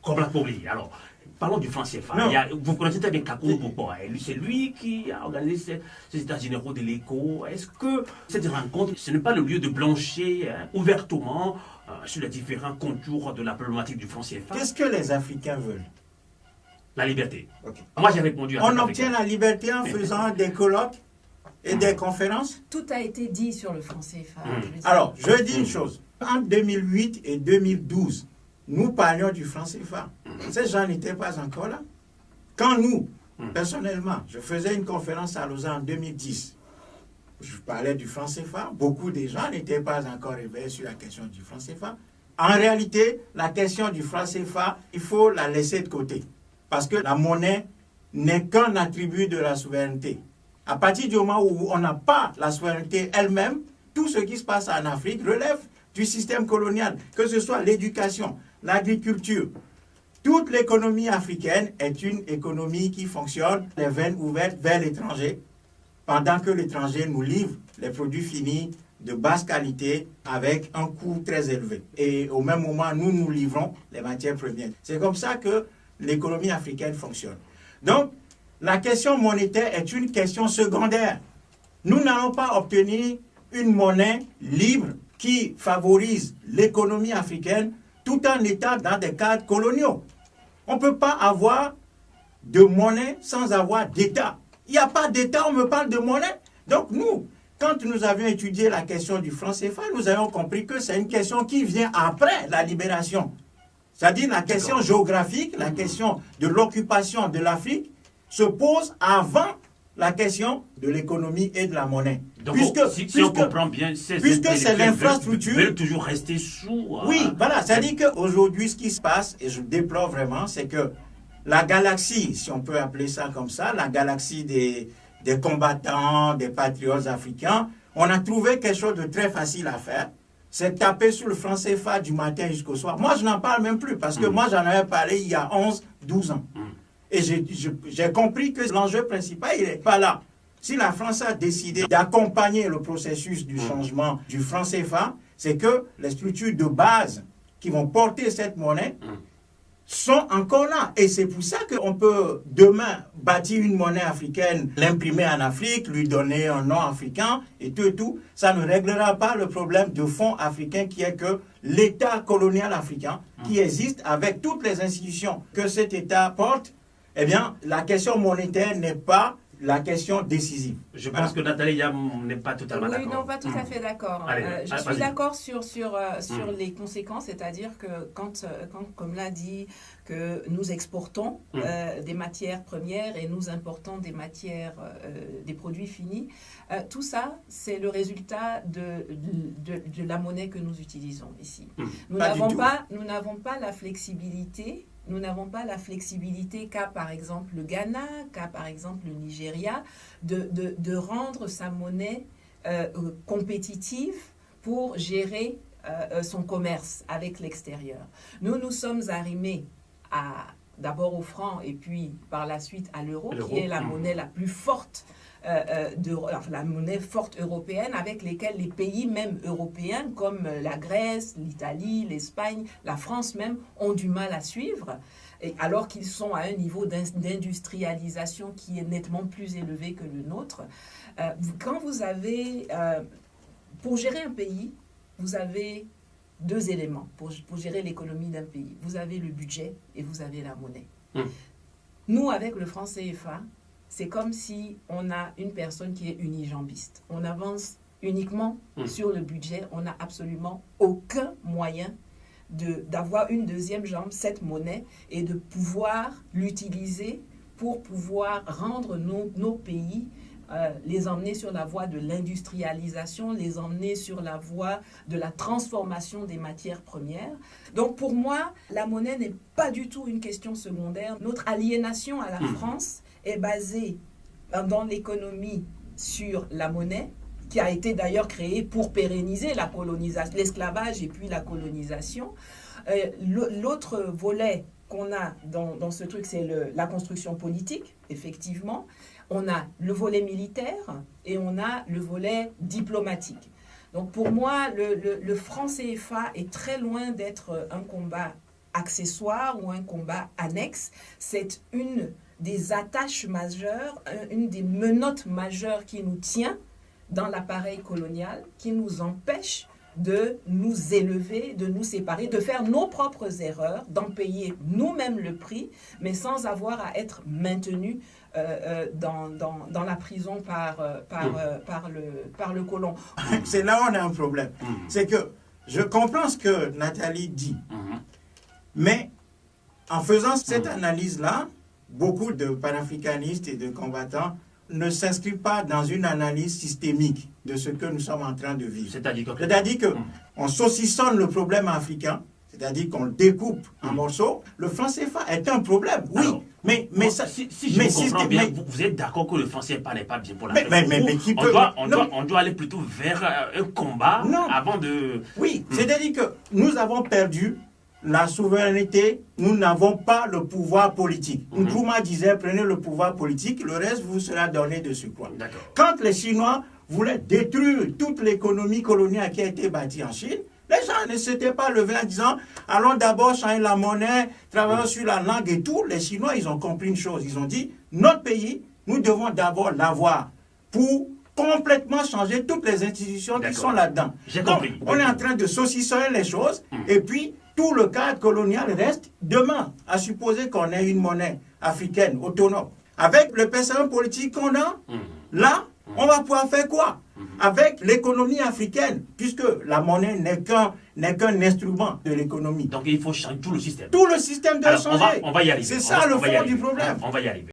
Comme l'a oublié. Alors, parlons du franc CFA. Vous connaissez très bien Kakou Boko. C'est lui qui a organisé ces états généraux de l'éco. Est-ce que cette rencontre, ce n'est pas le lieu de blanchir ouvertement sur les différents contours de la problématique du franc CFA? Qu'est-ce que les Africains veulent? La liberté. Okay. Moi, j'ai répondu à ça. On obtient la liberté en faisant des colloques et des conférences? Tout a été dit sur le franc CFA. Alors, je dis une chose. En 2008 et 2012, nous parlions du franc CFA. Ces gens n'étaient pas encore là. Quand nous, personnellement, je faisais une conférence à Lausanne en 2010, je parlais du franc CFA, beaucoup de gens n'étaient pas encore réveillés sur la question du franc CFA. En réalité, la question du franc CFA, il faut la laisser de côté. Parce que la monnaie n'est qu'un attribut de la souveraineté. À partir du moment où on n'a pas la souveraineté elle-même, tout ce qui se passe en Afrique relève du système colonial, que ce soit l'éducation, l'agriculture. Toute l'économie africaine est une économie qui fonctionne les veines ouvertes vers l'étranger, pendant que l'étranger nous livre les produits finis de basse qualité avec un coût très élevé. Et au même moment, nous livrons les matières premières. C'est comme ça que l'économie africaine fonctionne. Donc, la question monétaire est une question secondaire. Nous n'allons pas obtenir une monnaie libre qui favorise l'économie africaine tout en étant dans des cadres coloniaux. On ne peut pas avoir de monnaie sans avoir d'État. Il n'y a pas d'État, on me parle de monnaie. Donc nous, quand nous avions étudié la question du franc CFA, nous avons compris que c'est une question qui vient après la libération. C'est-à-dire la question géographique, la question de l'occupation de l'Afrique se pose avant la question de l'économie et de la monnaie. Donc, si on comprend bien, puisque c'est l'infrastructure, veulent toujours rester sous. Oui, voilà. C'est-à-dire qu'aujourd'hui, ce qui se passe, et je déplore vraiment, c'est que la galaxie, si on peut appeler ça comme ça, la galaxie des combattants, des patriotes africains, on a trouvé quelque chose de très facile à faire. C'est taper sur le franc CFA du matin jusqu'au soir. Moi, je n'en parle même plus parce que moi, j'en avais parlé il y a 12 ans. Et j'ai compris que l'enjeu principal, il n'est pas là. Si la France a décidé d'accompagner le processus du changement du franc CFA, c'est que les structures de base qui vont porter cette monnaie sont encore là. Et c'est pour ça qu'on peut demain bâtir une monnaie africaine, l'imprimer en Afrique, lui donner un nom africain et tout. Ça ne réglera pas le problème de fond africain qui est que l'État colonial africain qui existe avec toutes les institutions que cet État porte, eh bien, la question monétaire n'est pas la question décisive. Je pense que Nathalie n'est pas totalement d'accord. Oui, non, pas tout à fait d'accord. Je suis d'accord sur les conséquences, c'est-à-dire que quand comme l'a dit, que nous exportons des matières premières et nous importons des matières, des produits finis, tout ça, c'est le résultat de la monnaie que nous utilisons ici. Nous n'avons pas la flexibilité. Nous n'avons pas la flexibilité qu'a par exemple le Ghana, qu'a par exemple le Nigeria, de rendre sa monnaie compétitive pour gérer son commerce avec l'extérieur. Nous sommes arrimés d'abord au franc et puis par la suite à l'euro, qui est la monnaie la plus forte, la monnaie forte européenne, avec lesquelles les pays même européens comme la Grèce, l'Italie, l'Espagne, la France même ont du mal à suivre, alors qu'ils sont à un niveau d'industrialisation qui est nettement plus élevé que le nôtre. Quand vous avez, pour gérer un pays, vous avez deux éléments pour gérer l'économie d'un pays. Vous avez le budget et vous avez la monnaie. Nous, avec le franc CFA, c'est comme si on a une personne qui est unijambiste. On avance uniquement sur le budget. On n'a absolument aucun moyen d'avoir une deuxième jambe, cette monnaie, et de pouvoir l'utiliser pour pouvoir rendre nos pays, les emmener sur la voie de l'industrialisation, les emmener sur la voie de la transformation des matières premières. Donc pour moi, la monnaie n'est pas du tout une question secondaire. Notre aliénation à la France est basée dans l'économie sur la monnaie, qui a été d'ailleurs créée pour pérenniser la colonisation, l'esclavage et puis la colonisation. L'autre volet qu'on a dans ce truc, c'est la construction politique, effectivement. On a le volet militaire et on a le volet diplomatique. Donc pour moi, le franc CFA est très loin d'être un combat accessoire ou un combat annexe. C'est une des attaches majeures, une des menottes majeures qui nous tient dans l'appareil colonial, qui nous empêche de nous élever, de nous séparer, de faire nos propres erreurs, d'en payer nous-mêmes le prix, mais sans avoir à être maintenus dans la prison par le colon. C'est là où on a un problème. C'est que je comprends ce que Nathalie dit, mais en faisant cette analyse-là, beaucoup de panafricanistes et de combattants ne s'inscrivent pas dans une analyse systémique de ce que nous sommes en train de vivre. C'est-à-dire qu'on saucissonne le problème africain, c'est-à-dire qu'on le découpe en morceaux. Le franc CFA est un problème, oui. Alors, mais ça, si je comprends bien, vous êtes d'accord que le franc CFA n'est pas bien pour l'Afrique. On doit aller plutôt vers un combat avant de... Oui, c'est-à-dire que nous avons perdu la souveraineté, nous n'avons pas le pouvoir politique. Nkrumah disait, prenez le pouvoir politique, le reste vous sera donné de surcroît. Quand les Chinois voulaient détruire toute l'économie coloniale qui a été bâtie en Chine, les gens ne s'étaient pas levés en disant, allons d'abord changer la monnaie, travaillons sur la langue et tout. Les Chinois, ils ont compris une chose, ils ont dit, notre pays, nous devons d'abord l'avoir pour complètement changer toutes les institutions qui sont là-dedans. J'ai compris. On est en train de saucissonner les choses et puis tout le cadre colonial reste demain, à supposer qu'on ait une monnaie africaine autonome. Avec le personnel politique qu'on a, là, on va pouvoir faire quoi? Avec l'économie africaine, puisque la monnaie n'est qu'un instrument de l'économie. Donc il faut changer tout le système. Tout le système doit changer. On va y arriver. C'est ça le fond du problème. On va y arriver.